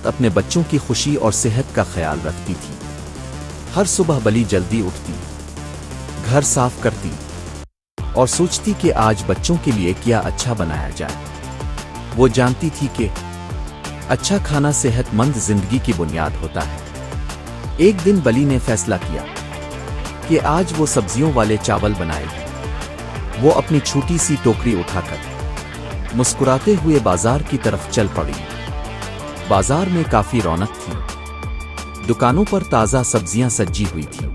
وقت اپنے بچوں کی خوشی اور صحت کا خیال رکھتی تھی۔ ہر صبح بلی جلدی اٹھتی، گھر صاف کرتی اور سوچتی کہ آج بچوں کے لیے کیا اچھا بنایا جائے۔ وہ جانتی تھی کہ اچھا کھانا صحت مند زندگی کی بنیاد ہوتا ہے۔ ایک دن بلی نے فیصلہ کیا کہ آج وہ سبزیوں والے چاول بنائے گی۔ وہ اپنی چھوٹی سی ٹوکری اٹھا کر مسکراتے ہوئے بازار کی طرف چل پڑی۔ بازار میں کافی رونق تھی، دکانوں پر تازہ سبزیاں سجی ہوئی تھیں۔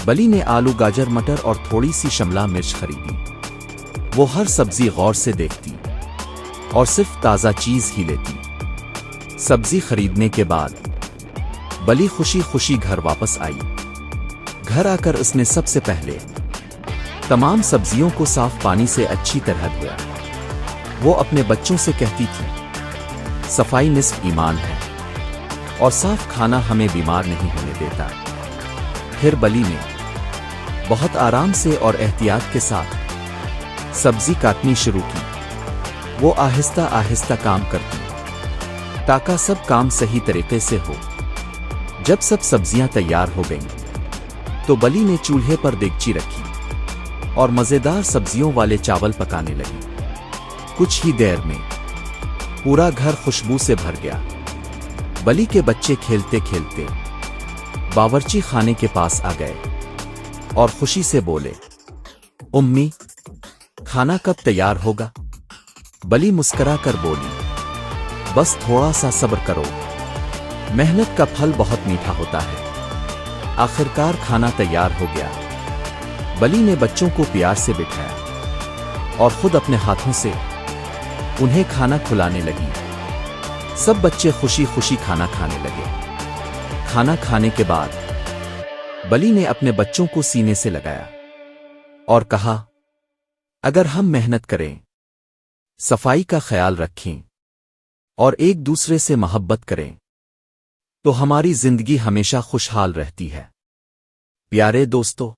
بلی نے آلو، گاجر، مٹر اور تھوڑی سی شملہ مرچ خریدی۔ وہ ہر سبزی غور سے دیکھتی اور صرف تازہ چیز ہی لیتی۔ سبزی خریدنے کے بعد بلی خوشی خوشی گھر واپس آئی۔ گھر آ کر اس نے سب سے پہلے تمام سبزیوں کو صاف پانی سے اچھی طرح دھویا۔ وہ اپنے بچوں سے کہتی تھی، صفائی نصف ایمان ہے اور صاف کھانا ہمیں بیمار نہیں ہونے دیتا۔ پھر بلی نے بہت آرام سے اور احتیاط کے ساتھ سبزی کاٹنی شروع کی۔ وہ آہستہ آہستہ کام کرتی تاکہ سب کام صحیح طریقے سے ہو۔ جب سب سبزیاں تیار ہو گئیں تو بلی نے چولہے پر دیگچی رکھی اور مزیدار سبزیوں والے چاول پکانے لگی۔ کچھ ہی دیر میں پورا گھر خوشبو سے بھر گیا۔ بلی کے بچے کھیلتے کھیلتے باورچی خانے کے پاس آ گئے اور خوشی سے بولے، امی، کھانا کب تیار ہوگا؟ بلی مسکرا کر بولی، بس تھوڑا سا صبر کرو، محنت کا پھل بہت میٹھا ہوتا ہے۔ آخرکار کھانا تیار ہو گیا۔ بلی نے بچوں کو پیار سے بٹھایا اور خود اپنے ہاتھوں سے انہیں کھانا کھلانے لگی۔ سب بچے خوشی خوشی کھانا کھانے لگے۔ کھانا کھانے کے بعد بلی نے اپنے بچوں کو سینے سے لگایا اور کہا، اگر ہم محنت کریں، صفائی کا خیال رکھیں اور ایک دوسرے سے محبت کریں تو ہماری زندگی ہمیشہ خوشحال رہتی ہے۔ پیارے دوستو،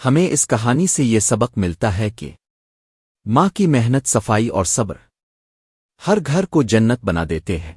ہمیں اس کہانی سے یہ سبق ملتا ہے کہ ماں کی محنت، صفائی اور صبر ہر گھر کو جنت بنا دیتے ہیں۔